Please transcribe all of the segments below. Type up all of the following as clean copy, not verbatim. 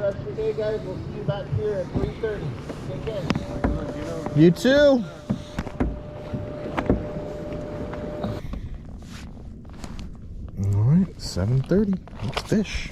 rest of your day, guys. We'll see you back here at 3:30. Take care. You too. All right, 7:30. Let's fish.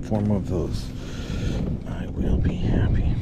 Form of those. I will be happy.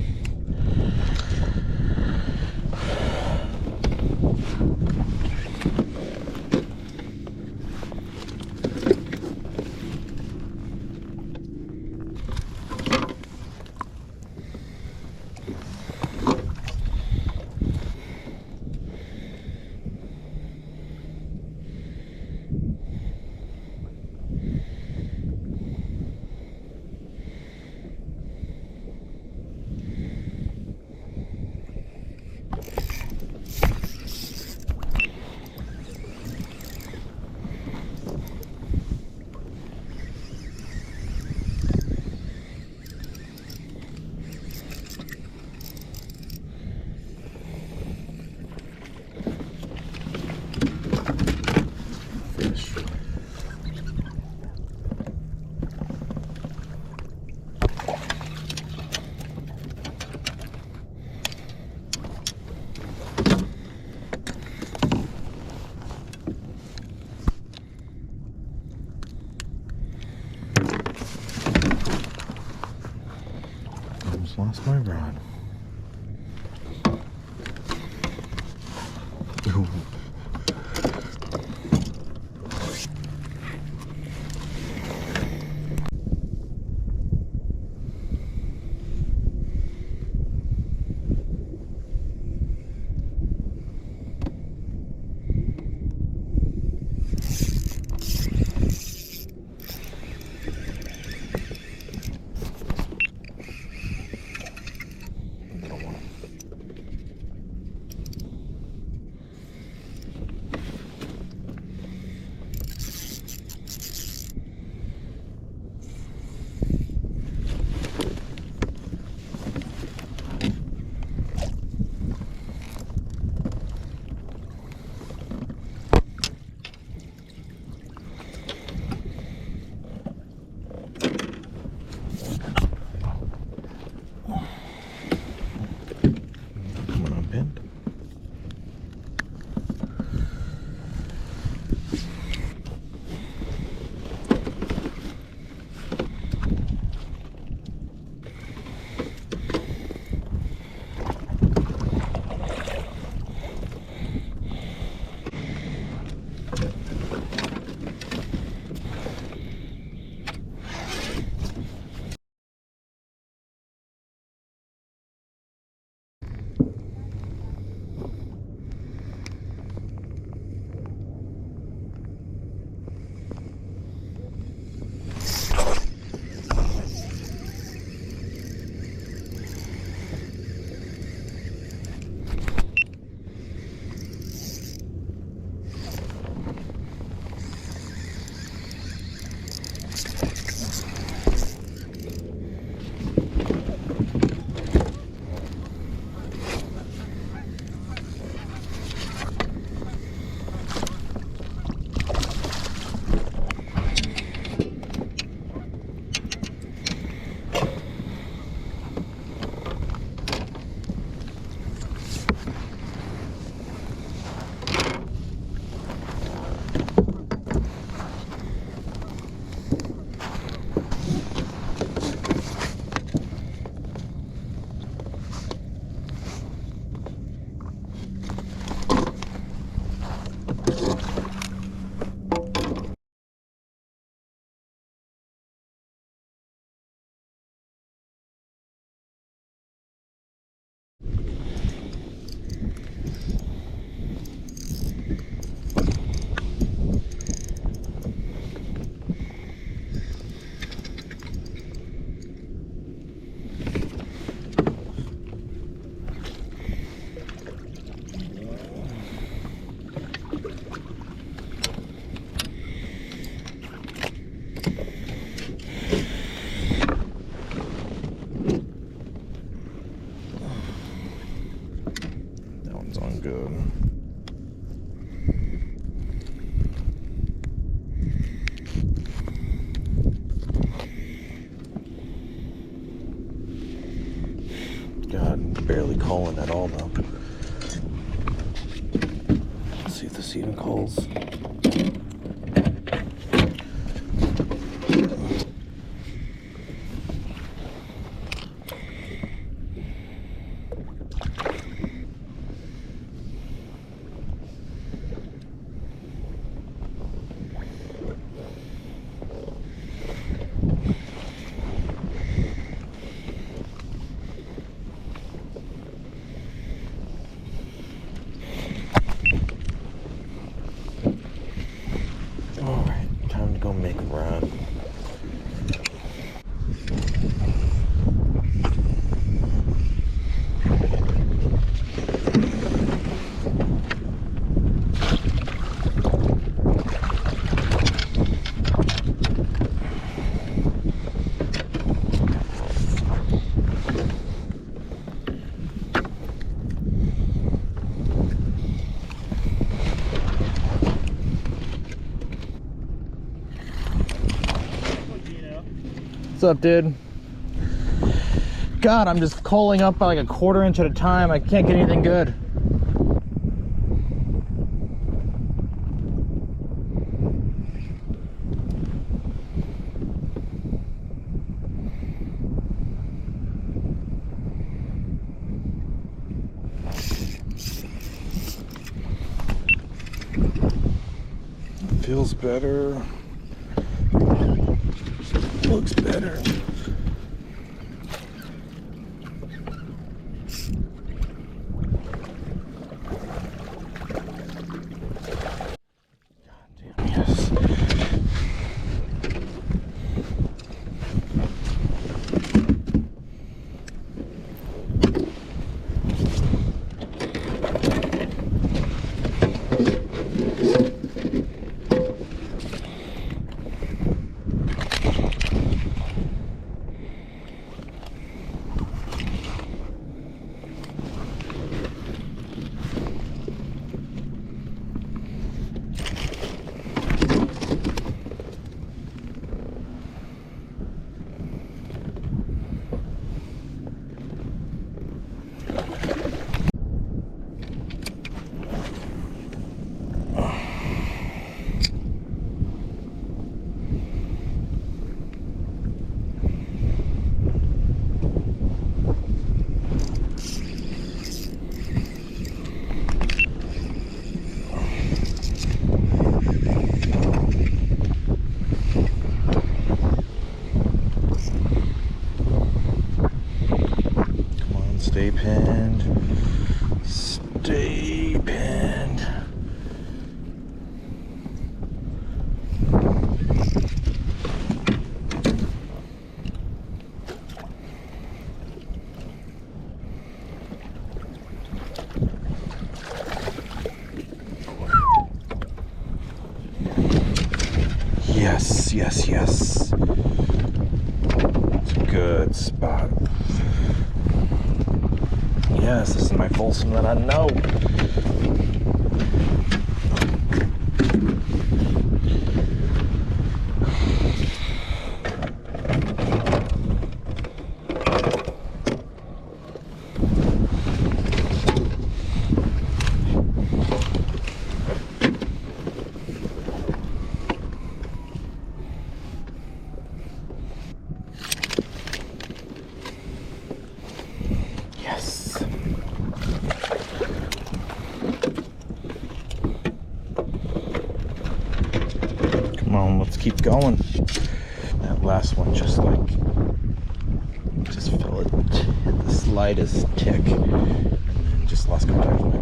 Lost my rod. That's on good. God, barely calling at all though. Let's see if this even calls. Alright, time to go make a run. What's up, dude? God, I'm just calling up by like a quarter inch at a time. I can't get anything good. Feels better. Looks better. God damn, yes. Stay pinned. Stay pinned. Yes, yes, yes. It's a good spot. Yes, this is my Folsom that I know. Yes. Come on, let's keep going. That last one just felt it hit the slightest tick. And then just lost contact with my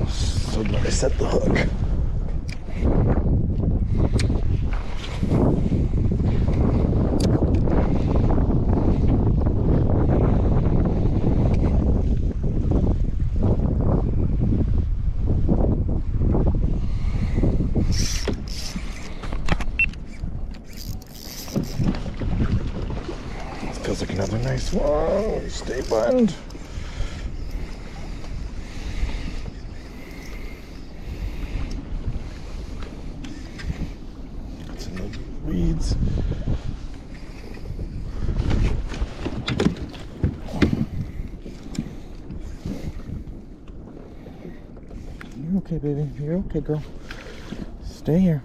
bait. So glad I set the hook. Feels like another nice one. Stay buttoned. okay, baby. You're okay, girl. Stay here.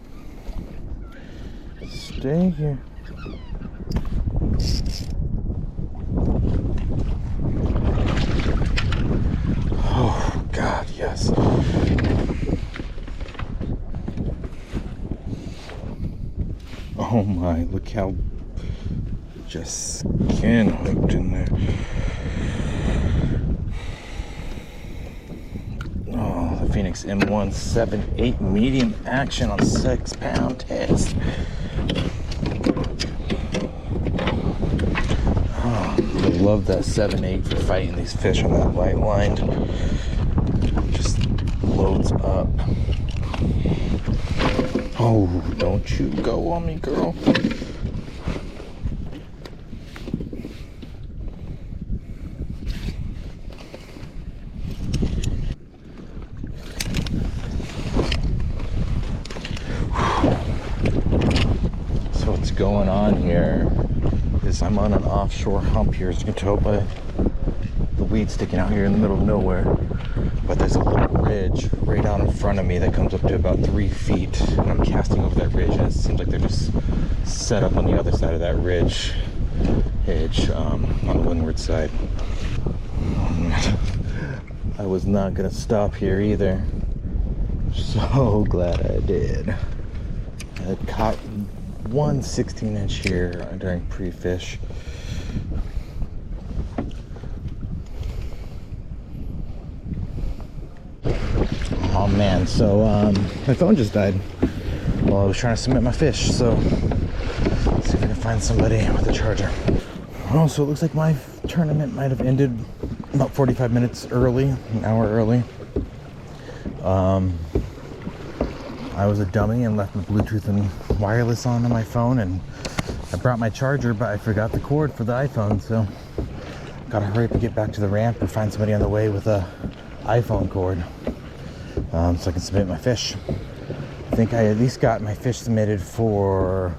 Stay here. Oh, God, yes. Oh my, look how just skin hooked in there. Oh, the Phoenix M178 medium action on 6-pound test. Oh, I love that 7.8 for fighting these fish on that light line. Just loads up. Oh, don't you go on me, girl. So what's going on here is I'm on an offshore hump here, as you can tell by the weed sticking out here in the middle of nowhere. But there's a little ridge right out in front of me that comes up to about 3 feet, and I'm casting over that ridge, and it seems like they're just set up on the other side of that ridge edge, on the windward side. I was not gonna stop here either. So glad I did. I caught one 16-inch here during pre-fish. Oh man, so my phone just died while I was trying to submit my fish, so let's see if I can find somebody with a charger. Oh, so it looks like my tournament might have ended about 45 minutes early, an hour early. I was a dummy and left my Bluetooth and wireless on my phone, and I brought my charger, but I forgot the cord for the iPhone, so gotta hurry up and get back to the ramp or find somebody on the way with a iPhone cord. So I can submit my fish. I think I at least got my fish submitted for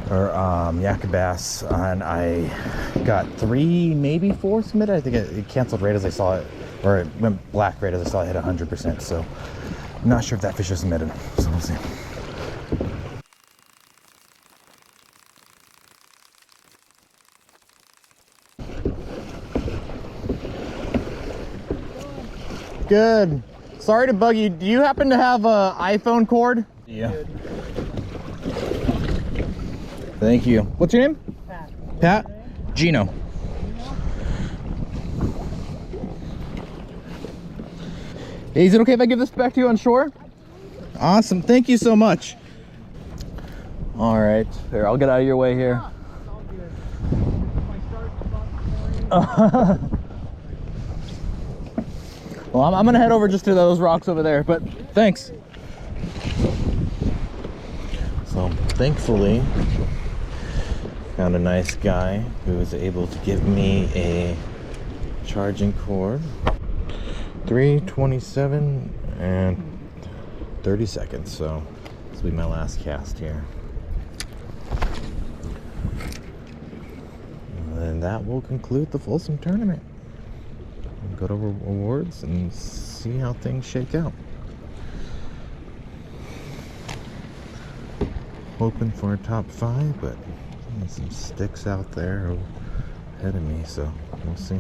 Yak-a-bass, and I got 3, maybe 4 submitted. I think it canceled right as I saw it, or it went black right as I saw it hit 100%. So I'm not sure if that fish is submitted. So we'll see. Good. Sorry to bug you. Do you happen to have a iPhone cord? Yeah. Thank you. What's your name? Pat. Pat? Gino. Hey, is it okay if I give this back to you on shore? Awesome. Thank you so much. All right. Here, I'll get out of your way here. Well, I'm gonna head over just to those rocks over there, but thanks. So thankfully, found a nice guy who was able to give me a charging cord. 3:27 and 30 seconds, so this will be my last cast here. And then that will conclude the Folsom tournament. Go to awards and see how things shake out. Hoping for a top 5, but there's some sticks out there ahead of me, so we'll see.